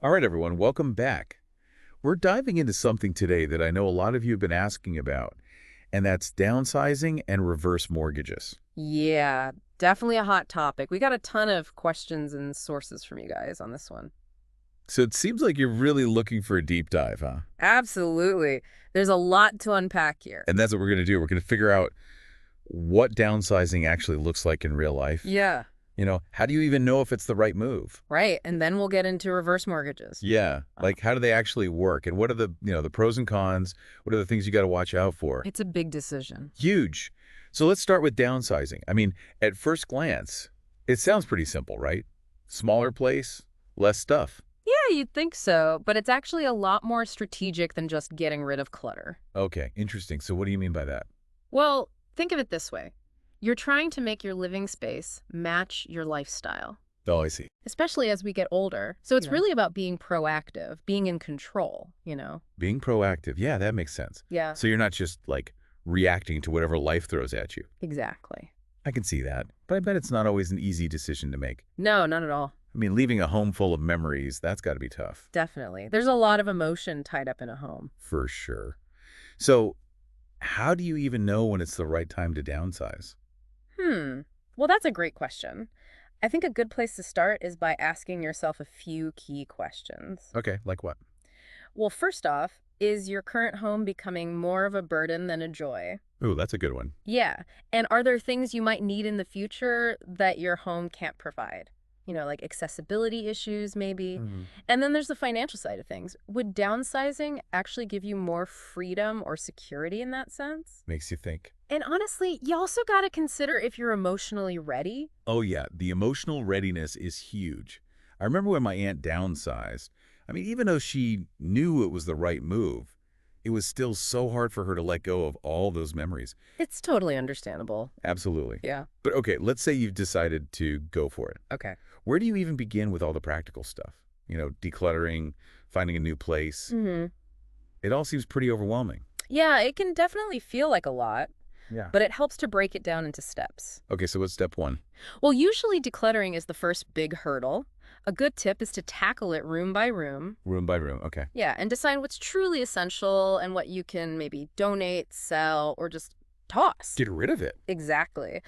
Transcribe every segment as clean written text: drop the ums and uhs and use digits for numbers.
All right, everyone, welcome back. We're diving into something today that I know a lot of you have been asking about, and that's downsizing and reverse mortgages. Yeah, definitely a hot topic. We got a ton of questions and sources from you guys on this one. So it seems like you're really looking for a deep dive, huh? Absolutely. There's a lot to unpack here. And that's what we're going to do. We're going to figure out what downsizing actually looks like in real life. Yeah, How do you even know if it's the right move? right. And then we'll get into reverse mortgages. Yeah, Uh, like how do they actually work? And what are the pros and cons? What are the things you got to watch out for? It's a big decision. Huge. So let's start with downsizing. I mean, at first glance, it sounds pretty simple, right? Smaller place, less stuff. Yeah, you'd think so, but it's actually a lot more strategic than just getting rid of clutter. Okay, interesting. So what do you mean by that? Well, think of it this way. You're trying to make your living space match your lifestyle, Oh, I see. especially as we get older. So it's Yeah. really about being proactive, being in control. Being proactive. Yeah, that makes sense. Yeah, So you're not just like reacting to whatever life throws at you. exactly. I can see that. But I bet it's not always an easy decision to make. No, not at all. I mean, leaving a home full of memories, that's got to be tough. Definitely. There's a lot of emotion tied up in a home. For sure. So how do you even know when it's the right time to downsize? Hmm. Well, that's a great question. I think a good place to start is by asking yourself a few key questions. Okay, like what? Well, first off, is your current home becoming more of a burden than a joy? Ooh, that's a good one. Yeah. And are there things you might need in the future that your home can't provide? Like accessibility issues, maybe. And then there's the financial side of things. Would downsizing actually give you more freedom or security in that sense? Makes you think. And honestly, you also got to consider if you're emotionally ready. Oh, yeah, the emotional readiness is huge. I remember when my aunt downsized. I mean, even though she knew it was the right move, it was still so hard for her to let go of all those memories. It's totally understandable. Absolutely. Yeah. But okay, let's say you've decided to go for it. Okay. Where do you even begin with all the practical stuff? Decluttering, finding a new place. It all seems pretty overwhelming. Yeah, it can definitely feel like a lot, Yeah. but it helps to break it down into steps. Okay, so what's step one? Well, usually decluttering is the first big hurdle. A good tip is to tackle it room by room. Room by room. Okay. Yeah, and decide what's truly essential and what you can maybe donate, sell, or just toss. Get rid of it. Exactly.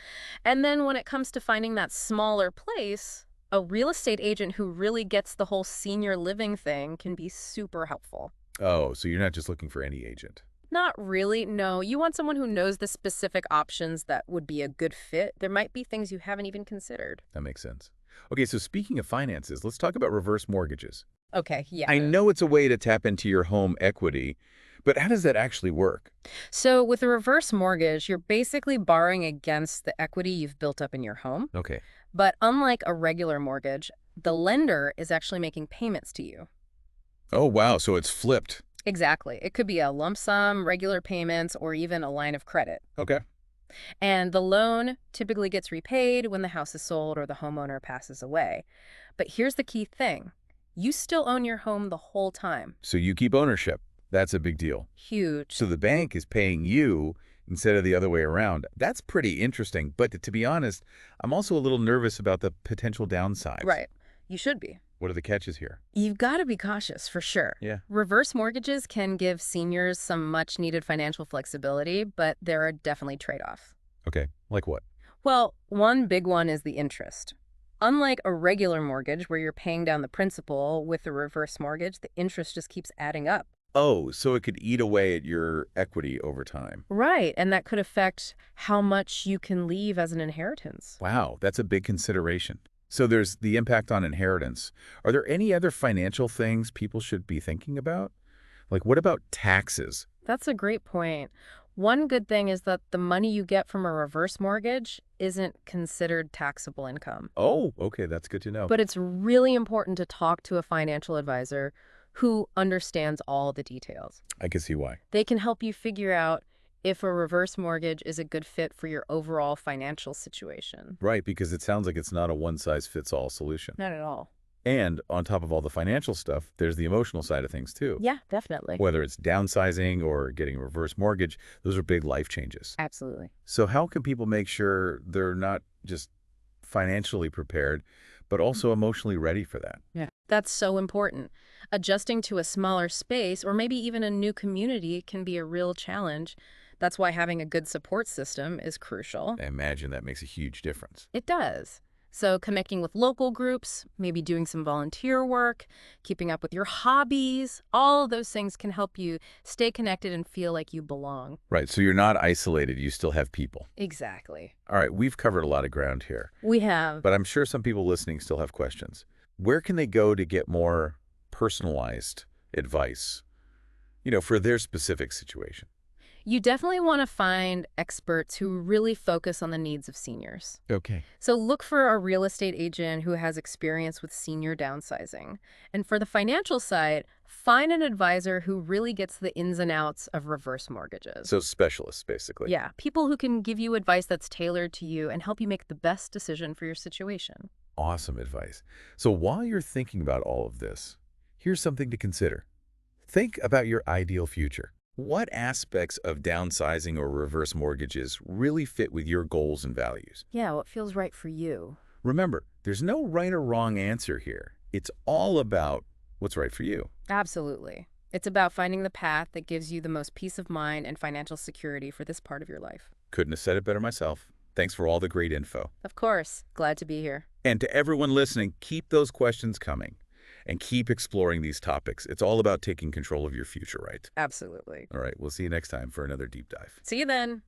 And then when it comes to finding that smaller place, a real estate agent who really gets the whole senior living thing can be super helpful. Oh, so you're not just looking for any agent. Not really, no. You want someone who knows the specific options that would be a good fit. There might be things you haven't even considered. That makes sense. Okay, so speaking of finances, let's talk about reverse mortgages. Okay, yeah. I know it's a way to tap into your home equity, but how does that actually work? So with a reverse mortgage, you're basically borrowing against the equity you've built up in your home. Okay. But unlike a regular mortgage, the lender is actually making payments to you. Oh, wow, so it's flipped. Exactly. It could be a lump sum, regular payments, or even a line of credit. Okay. And the loan typically gets repaid when the house is sold or the homeowner passes away. But here's the key thing. You still own your home the whole time. So you keep ownership. That's a big deal. Huge. So the bank is paying you instead of the other way around. That's pretty interesting. But to be honest, I'm also a little nervous about the potential downsides. Right. You should be. What are the catches here? You've got to be cautious, for sure. Yeah. Reverse mortgages can give seniors some much-needed financial flexibility, but there are definitely trade-offs. Okay. Like what? Well, one big one is the interest. Unlike a regular mortgage where you're paying down the principal, with a reverse mortgage, the interest just keeps adding up. Oh, so it could eat away at your equity over time. Right, and that could affect how much you can leave as an inheritance. Wow, that's a big consideration. So there's the impact on inheritance. Are there any other financial things people should be thinking about? Like, what about taxes? That's a great point. One good thing is that the money you get from a reverse mortgage isn't considered taxable income. Oh, okay, that's good to know. But it's really important to talk to a financial advisor who understands all the details. I can see why. They can help you figure out if a reverse mortgage is a good fit for your overall financial situation. Right, because it sounds like it's not a one-size-fits-all solution. Not at all. And on top of all the financial stuff, there's the emotional side of things too. Yeah, definitely. Whether it's downsizing or getting a reverse mortgage, those are big life changes. Absolutely. So how can people make sure they're not just financially prepared, but also emotionally ready for that. Yeah. That's so important. Adjusting to a smaller space or maybe even a new community can be a real challenge. That's why having a good support system is crucial. I imagine that makes a huge difference. It does. So connecting with local groups, maybe doing some volunteer work, keeping up with your hobbies, all of those things can help you stay connected and feel like you belong. Right, so you're not isolated, you still have people. Exactly. All right, we've covered a lot of ground here, We have. but I'm sure some people listening still have questions. Where can they go to get more personalized advice, for their specific situation? You definitely want to find experts who really focus on the needs of seniors. Okay. So look for a real estate agent who has experience with senior downsizing. And for the financial side, find an advisor who really gets the ins and outs of reverse mortgages. So specialists, basically. Yeah, people who can give you advice that's tailored to you and help you make the best decision for your situation. Awesome advice. So while you're thinking about all of this, here's something to consider. Think about your ideal future. What aspects of downsizing or reverse mortgages really fit with your goals and values? Yeah, what feels right for you? Remember, there's no right or wrong answer here. It's all about what's right for you. Absolutely. It's about finding the path that gives you the most peace of mind and financial security for this part of your life. Couldn't have said it better myself. Thanks for all the great info. Of course. Glad to be here. And to everyone listening, keep those questions coming and keep exploring these topics. It's all about taking control of your future, right? Absolutely. All right, we'll see you next time for another deep dive. See you then.